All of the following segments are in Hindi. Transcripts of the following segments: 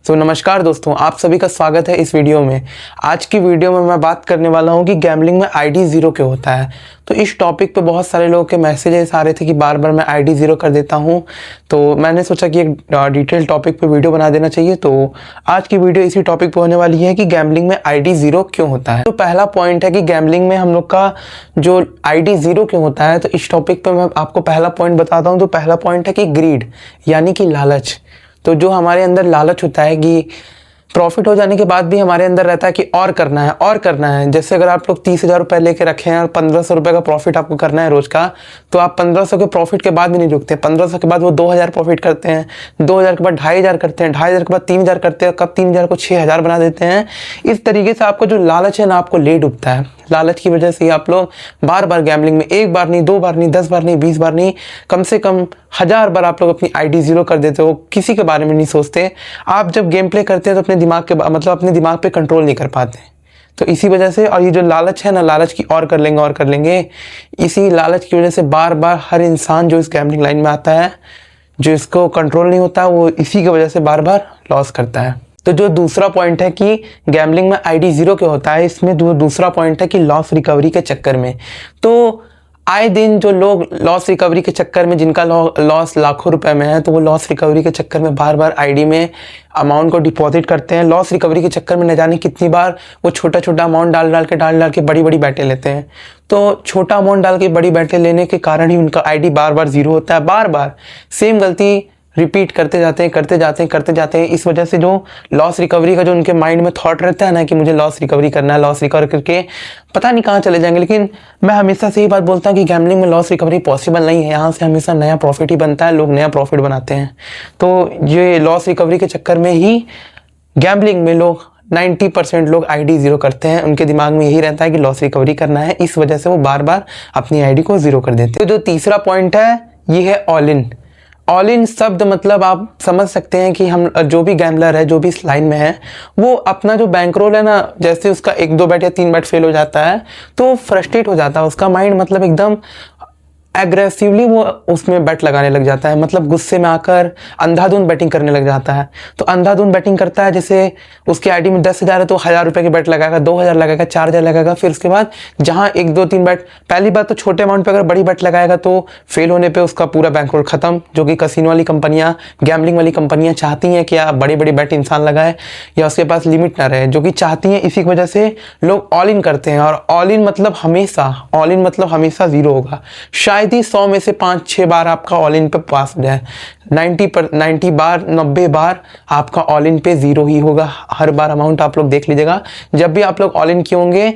नमस्कार दोस्तों, आप सभी का स्वागत है इस वीडियो में। आज की वीडियो में मैं बात करने वाला हूं कि गैम्बलिंग में आईडी ज़ीरो क्यों होता है। तो इस टॉपिक पे बहुत सारे लोगों के मैसेजेस आ रहे थे कि बार बार मैं आईडी ज़ीरो कर देता हूं, तो मैंने सोचा कि एक डिटेल टॉपिक पे वीडियो बना देना चाहिए। तो आज की वीडियो इसी टॉपिक पे होने वाली है कि गैम्बलिंग में आईडी ज़ीरो क्यों होता है। तो पहला पॉइंट है कि गैम्बलिंग में हम लोग का जो आईडी ज़ीरो क्यों होता है, तो इस टॉपिक पर मैं आपको पहला पॉइंट बताता हूँ। तो पहला पॉइंट है कि ग्रीड यानी कि लालच। तो जो हमारे अंदर लालच होता है कि प्रॉफिट हो जाने के बाद भी हमारे अंदर रहता है कि और करना है और करना है। जैसे अगर आप लोग 30,000 रुपये लेके रखे हैं और 1,500 रुपये का प्रॉफिट आपको करना है रोज का, तो आप 1,500 के प्रॉफिट के बाद भी नहीं रुकते। 1,500 के बाद वो 2,000 प्रॉफिट करते हैं, 2,000 के बाद 2,500 करते हैं, 2,500 के बाद 3,000 करते हैं, कब 3,000 को 6,000 बना देते हैं। इस तरीके से आपको जो लालच है ना, आपको ले डूबता है। लालच की वजह से ही आप लोग बार बार गैम्बलिंग में, एक बार नहीं, 2 बार नहीं, 10 बार नहीं, 20 बार नहीं, कम से कम 1,000 बार आप लोग अपनी आईडी ज़ीरो कर देते हो। किसी के बारे में नहीं सोचते। आप जब गेम प्ले करते हैं तो अपने दिमाग के अपने दिमाग पे कंट्रोल नहीं कर पाते। तो इसी वजह से, और ये जो लालच है ना, लालच की और कर लेंगे, इसी लालच की वजह से बार बार हर इंसान जो इस गैम्बलिंग लाइन में आता है, जो इसको कंट्रोल नहीं होता, वो इसी की वजह से बार बार लॉस करता है। तो जो दूसरा पॉइंट है कि गैम्बलिंग में आईडी ज़ीरो क्यों होता है, इसमें दूसरा पॉइंट है कि लॉस रिकवरी के चक्कर में। तो आए दिन जो लोग लॉस रिकवरी के चक्कर में, जिनका लॉस लाखों रुपए में है, तो वो लॉस रिकवरी के चक्कर में बार बार आईडी में अमाउंट को डिपॉजिट करते हैं। लॉस रिकवरी के चक्कर में न जाने कितनी बार वो छोटा छोटा अमाउंट डाल के बड़ी बड़ी बैटें लेते हैं। तो छोटा अमाउंट डाल के बड़ी बैटें लेने के कारण ही उनका आईडी बार बार ज़ीरो होता है। बार बार सेम गलती रिपीट करते जाते हैं। इस वजह से जो लॉस रिकवरी का जो उनके माइंड में थॉट रहता है ना कि मुझे लॉस रिकवरी करना है, लॉस रिकवर करके पता नहीं कहाँ चले जाएंगे। लेकिन मैं हमेशा से ही बात बोलता हूँ कि गैम्बलिंग में लॉस रिकवरी पॉसिबल नहीं है। यहाँ से हमेशा नया प्रॉफिट ही बनता है, लोग नया प्रॉफिट बनाते हैं। तो ये लॉस रिकवरी के चक्कर में ही गैम्बलिंग में लोग 90% लोग आईडी ज़ीरो करते हैं। उनके दिमाग में यही रहता है कि लॉस रिकवरी करना है, इस वजह से वो बार बार अपनी आईडी को ज़ीरो कर देते हैं। तो जो तीसरा पॉइंट है, ये है ऑल इन। ऑल इन शब्द मतलब आप समझ सकते हैं कि हम जो भी गैम्बलर है, जो भी इस लाइन में है, वो अपना जो बैंक रोल है ना, जैसे उसका 1-2 बैट या 3 बैट फेल हो जाता है तो फ्रस्ट्रेट हो जाता है उसका माइंड, मतलब एकदम एग्रेसिवली वो उसमें बैट लगाने लग जाता है। मतलब गुस्से में आकर अंधाधुंध बैटिंग करने लग जाता है। तो अंधाधुंध बैटिंग करता है, जैसे उसकी आईडी में 10,000 है तो 1,000 रुपये की बैट लगाएगा, 2,000 लगाएगा, 4,000 लगाएगा। फिर उसके बाद जहाँ 1-2-3 बैट, पहली बात तो छोटे अमाउंट पे अगर बड़ी बैट लगाएगा तो फेल होने पे उसका पूरा बैंक रोल खत्म। जो कि कसिनो वाली कंपनियाँ, गैम्बलिंग वाली कंपनियाँ चाहती हैं कि आप बड़ी बड़ी बैट इंसान लगाए या उसके पास लिमिट ना रहे, जो कि चाहती हैं। इसी की वजह से लोग ऑल इन करते हैं। और ऑल इन मतलब हमेशा ज़ीरो होगा। शायद ही 100 में से 5-6 बार आपका ऑल इन पे पास हो जाए। 90 बार आपका ऑल इन पे ज़ीरो ही होगा। हर बार अमाउंट आप लोग देख लीजिएगा, जब भी आप लोग ऑल इन किए होंगे,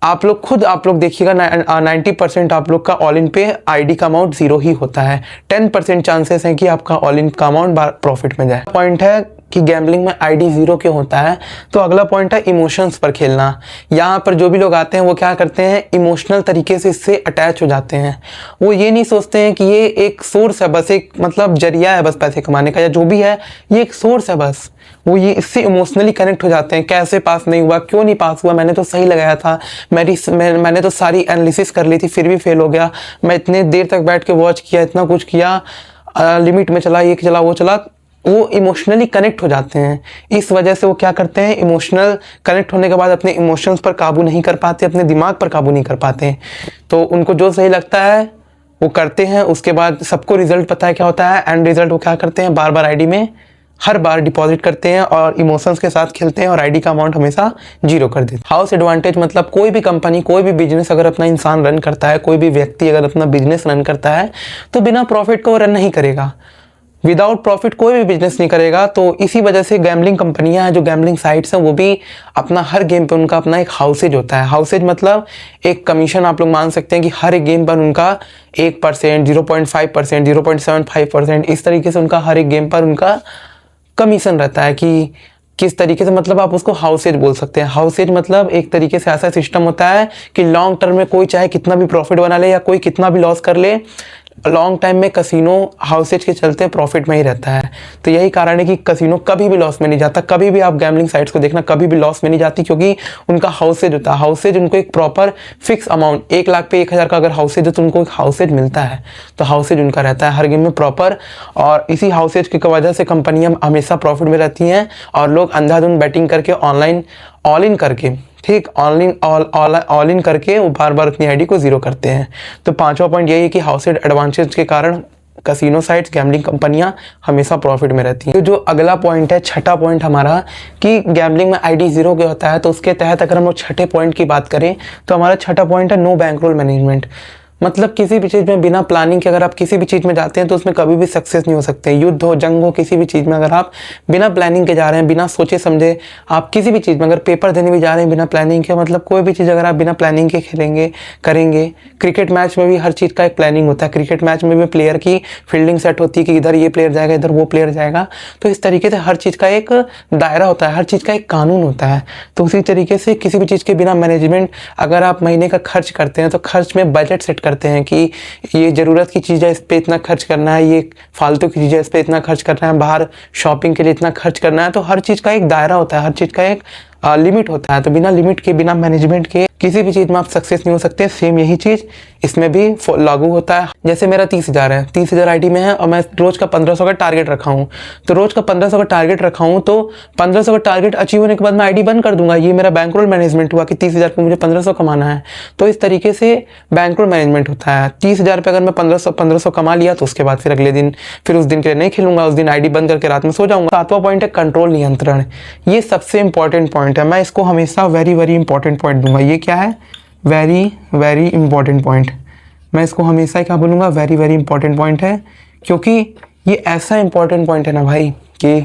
आप लोग देखिएगा 90% आप लोग का ऑल इन पे आईडी का अमाउंट ज़ीरो ही होता है। 10% चांसेस हैं कि आपका ऑल इन का अमाउंट प्रॉफिट में जाए। पॉइंट है कि गैम्बलिंग में आईडी ज़ीरो क्यों होता है। तो अगला पॉइंट है इमोशंस पर खेलना। यहाँ पर जो भी लोग आते हैं वो क्या करते हैं, इमोशनल तरीके से इससे अटैच हो जाते हैं। वो ये नहीं सोचते हैं कि ये एक सोर्स है, बस एक मतलब जरिया है बस पैसे कमाने का, या जो भी है ये एक सोर्स है बस। वो ये इससे इमोशनली कनेक्ट हो जाते हैं। कैसे पास नहीं हुआ, क्यों नहीं पास हुआ, मैंने तो सही लगाया था, मैंने तो सारी एनालिसिस कर ली थी फिर भी फेल हो गया, मैं इतने देर तक बैठ के वॉच किया, इतना कुछ किया, लिमिट में चला, ये चला वो चला। वो इमोशनली कनेक्ट हो जाते हैं। इस वजह से वो क्या करते हैं, इमोशनल कनेक्ट होने के बाद अपने इमोशंस पर काबू नहीं कर पाते, अपने दिमाग पर काबू नहीं कर पाते। तो उनको जो सही लगता है वो करते हैं। उसके बाद सबको रिजल्ट पता है क्या होता है, एंड रिजल्ट वो क्या करते हैं, बार बार आईडी में हर बार डिपॉजिट करते हैं और इमोशंस के साथ खेलते हैं और आईडी का अमाउंट हमेशा ज़ीरो कर देते हैं। हाउस एडवांटेज मतलब कोई भी कंपनी, कोई भी बिजनेस अगर अपना इंसान रन करता है, कोई भी व्यक्ति अगर अपना बिजनेस रन करता है, तो बिना प्रॉफिट को रन नहीं करेगा। विदाउट प्रॉफिट कोई भी बिजनेस नहीं करेगा। तो इसी वजह से गैम्बलिंग कंपनियां हैं, जो गैम्बलिंग साइट्स हैं, वो भी अपना हर गेम पे उनका अपना एक हाउसेज होता है। हाउसेज मतलब एक कमीशन आप लोग मान सकते हैं कि हर एक गेम पर उनका 1%, 0.5%, 0.75%, इस तरीके से उनका हर एक गेम पर उनका कमीशन रहता है। कि किस तरीके से, मतलब आप उसको हाउसेज बोल सकते हैं। हाउसेज मतलब एक तरीके से ऐसा सिस्टम होता है कि लॉन्ग टर्म में कोई चाहे कितना भी प्रॉफिट बना ले या कोई कितना भी लॉस कर ले, लॉन्ग टाइम में कसिनो हाउसेज के चलते प्रॉफिट में ही रहता है। तो यही कारण है कि कसिनो कभी भी लॉस में नहीं जाता। कभी भी आप गैम्बलिंग साइट्स को देखना, कभी भी लॉस में नहीं जाती, क्योंकि उनका हाउसेज होता है। हाउसेज उनको एक प्रॉपर फिक्स अमाउंट, 1 लाख पे 1,000 का अगर हाउसेज है तो उनको एक हाउसेज मिलता है। तो हाउसेज उनका रहता है हर गेम में प्रॉपर, और इसी हाउसेज की वजह से कंपनियां हमेशा प्रॉफिट में रहती हैं और लोग अंधाधुंध बैटिंग करके ऑनलाइन ऑल इन करके, ठीक, ऑल इन करके वो बार बार अपनी आईडी को जीरो करते हैं। तो पांचवा पॉइंट यही है कि हाउसेज एडवांटेज के कारण कसिनो साइट्स, गैम्बलिंग कंपनियां हमेशा प्रॉफिट में रहती हैं। तो जो अगला पॉइंट है, छठा पॉइंट हमारा, कि गैम्बलिंग में आईडी जीरो क्या होता है। तो उसके तहत अगर हम लोग छठे पॉइंट की बात करें तो हमारा छठा पॉइंट है नो बैंकरोल मैनेजमेंट। मतलब किसी भी चीज़ में बिना प्लानिंग के अगर आप किसी भी चीज़ में जाते हैं तो उसमें कभी भी सक्सेस नहीं हो सकते। युद्ध हो, जंग हो, किसी भी चीज़ में अगर आप बिना प्लानिंग के जा रहे हैं, बिना सोचे समझे, आप किसी भी चीज़ में अगर पेपर देने भी जा रहे हैं बिना प्लानिंग के, मतलब कोई भी चीज़ अगर आप बिना प्लानिंग के खेलेंगे करेंगे। क्रिकेट मैच में भी हर चीज़ का एक प्लानिंग होता है। क्रिकेट मैच में भी प्लेयर की फील्डिंग सेट होती है कि इधर ये प्लेयर जाएगा, इधर वो प्लेयर जाएगा। तो इस तरीके से हर चीज़ का एक दायरा होता है, हर चीज़ का एक कानून होता है। तो उसी तरीके से किसी भी चीज़ के बिना मैनेजमेंट अगर आप महीने का खर्च करते हैं तो खर्च में बजट सेट करते हैं कि ये ज़रूरत की चीज़ है, इस पे इतना खर्च करना है, ये फालतू की चीज़ है, इस पे इतना खर्च करना है, बाहर शॉपिंग के लिए इतना खर्च करना है। तो हर चीज़ का एक दायरा होता है, हर चीज़ का एक लिमिट होता है। तो बिना लिमिट के, बिना मैनेजमेंट के किसी भी चीज़ में आप सक्सेस नहीं हो सकते। सेम यही चीज़ इसमें भी लागू होता है। जैसे मेरा 30,000 है, 30,000 आईडी में है और मैं रोज़ का 1500 का टारगेट रखा हूँ। तो रोज़ का 1500 का टारगेट रखा हूँ तो 1500 का टारगेट अचीव होने के बाद मैं आईडी बंद कर दूंगा। ये मेरा बैंकरोल मैनेजमेंट हुआ कि 30,000 पे मुझे 1500 कमाना है। तो इस तरीके से बैंकरोल मैनेजमेंट होता है। 30,000 पे अगर मैं 1500 कमा लिया तो उसके बाद फिर अगले दिन, फिर उस दिन के लिए नहीं खेलूंगा, उस दिन आईडी बंद करके रात में सो जाऊंगा। सातवां पॉइंट है कंट्रोल, नियंत्रण। ये सबसे इंपॉर्टेंट पॉइंट है, मैं इसको हमेशा वेरी वेरी इंपॉर्टेंट पॉइंट दूंगा। ये क्या है? Very very important point. मैं इसको हमेशा क्या बोलूँगा? वेरी वेरी इंपॉर्टेंट पॉइंट है, क्योंकि ये ऐसा इंपॉर्टेंट पॉइंट है ना भाई कि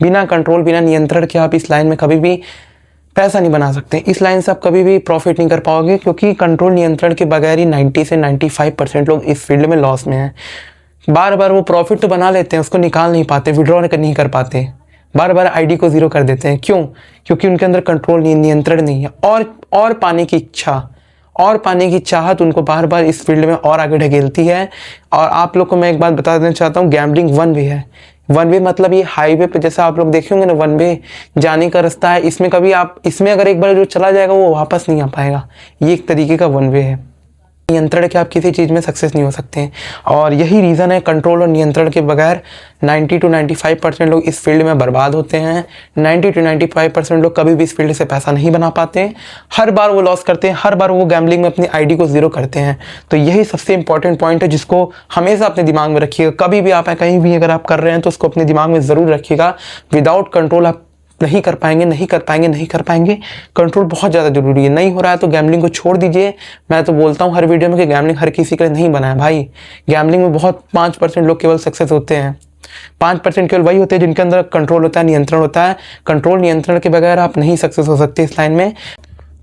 बिना कंट्रोल, बिना नियंत्रण के आप इस लाइन में कभी भी पैसा नहीं बना सकते। इस लाइन से आप कभी भी प्रॉफिट नहीं कर पाओगे, क्योंकि कंट्रोल, नियंत्रण के बगैर ही 90 से 95% लोग इस फील्ड में लॉस में हैं। बार बार वो प्रॉफिट तो बना लेते हैं, उसको निकाल नहीं पाते, विड्रॉ नहीं कर पाते, बार बार आईडी को जीरो कर देते हैं। क्यों? क्योंकि उनके अंदर कंट्रोल नहीं, नियंत्रण नहीं है, और पाने की इच्छा और पाने की चाहत उनको बार बार इस फील्ड में और आगे ढकेलती है। और आप लोग को मैं एक बात बता देना चाहता हूँ, गैम्बलिंग वन वे है। वन वे मतलब ये हाईवे पे जैसा आप लोग देखे होंगे ना, वन वे जाने का रास्ता है। इसमें कभी आप, इसमें अगर एक बार जो चला जाएगा वो वापस नहीं आ पाएगा। ये एक तरीके का वन वे है। नियंत्रण के आप किसी चीज़ में सक्सेस नहीं हो सकते हैं, और यही रीज़न है कंट्रोल और नियंत्रण के बगैर 90 to 95% लोग इस फील्ड में बर्बाद होते हैं। 90 to 95% लोग कभी भी इस फील्ड से पैसा नहीं बना पाते। हर बार वो लॉस करते हैं, हर बार वो गैम्बलिंग में अपनी आईडी को जीरो करते हैं। तो यही सबसे इंपॉर्टेंट पॉइंट है, जिसको हमेशा अपने दिमाग में रखिएगा। कभी भी आप कहीं भी अगर आप कर रहे हैं तो उसको अपने दिमाग में ज़रूर रखिएगा। विदाउट कंट्रोल आप नहीं कर पाएंगे, नहीं कर पाएंगे, नहीं कर पाएंगे। कंट्रोल बहुत ज़्यादा जरूरी है। नहीं हो रहा है तो गैम्बलिंग को छोड़ दीजिए। मैं तो बोलता हूँ हर वीडियो में कि गैम्बलिंग हर किसी के लिए नहीं बना है भाई। गैम्बलिंग में बहुत 5% लोग केवल सक्सेस होते हैं। 5% केवल वही होते हैं जिनके अंदर कंट्रोल होता है, नियंत्रण होता है। कंट्रोल, नियंत्रण के बगैर आप नहीं सक्सेस हो सकते इस लाइन में।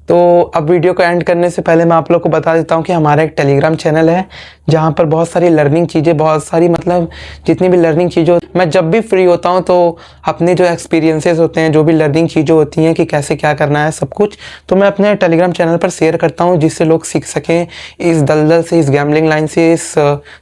तो अब वीडियो को एंड करने से पहले मैं आप लोग को बता देता हूँ कि हमारा एक टेलीग्राम चैनल है, जहाँ पर बहुत सारी लर्निंग चीज़ें, बहुत सारी मतलब जितनी भी लर्निंग चीज़ें, मैं जब भी फ्री होता हूँ तो अपने जो एक्सपीरियंसेस होते हैं, जो भी लर्निंग चीज़ें होती हैं कि कैसे क्या करना है सब कुछ, तो मैं अपने टेलीग्राम चैनल पर शेयर करता हूँ, जिससे लोग सीख सकें इस दलदल से, इस गैम्बलिंग लाइन से, इस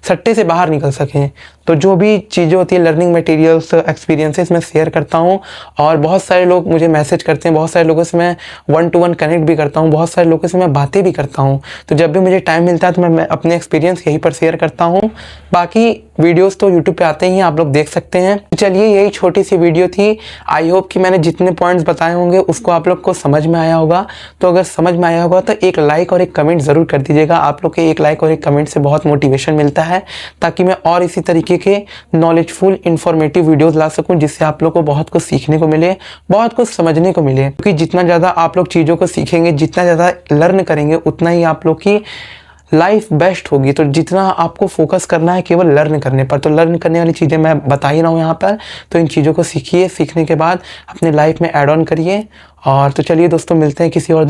सट्टे से बाहर निकल सकें। तो जो भी चीज़ें होती है, लर्निंग मटेरियल्स, एक्सपीरियंसेस मैं शेयर करता हूँ। और बहुत सारे लोग मुझे मैसेज करते हैं, बहुत सारे लोगों से मैं 1-to-1 कनेक्ट भी करता हूँ, बहुत सारे लोगों से मैं बातें भी करता हूँ। तो जब भी मुझे टाइम मिलता है तो मैं अपने एक्सपीरियंस यहीं पर शेयर करता हूँ। बाकी वीडियोस तो यूट्यूब पे आते ही हैं, आप लोग देख सकते हैं। चलिए, यही छोटी सी वीडियो थी। आई होप कि मैंने जितने पॉइंट्स बताए होंगे उसको आप लोग को समझ में आया होगा। तो अगर समझ में आया होगा तो एक लाइक और एक कमेंट ज़रूर कर दीजिएगा। आप लोग के एक लाइक और एक कमेंट से बहुत मोटिवेशन मिलता है, ताकि मैं और इसी तरीके के नॉलेजफुल, इन्फॉर्मेटिव वीडियोज़ ला सकूँ, जिससे आप लोग को बहुत कुछ सीखने को मिले, बहुत कुछ समझने को मिले। क्योंकि जितना ज़्यादा आप लोग चीज़ों को सीखेंगे, जितना ज़्यादा लर्न करेंगे, उतना ही आप लोग की लाइफ बेस्ट होगी। तो जितना आपको फोकस करना है केवल लर्न करने पर, तो लर्न करने वाली चीज़ें मैं बता ही रहा हूँ यहाँ पर। तो इन चीज़ों को सीखिए, सीखने के बाद अपने लाइफ में ऐड ऑन करिए। और तो चलिए दोस्तों, मिलते हैं किसी और दिन।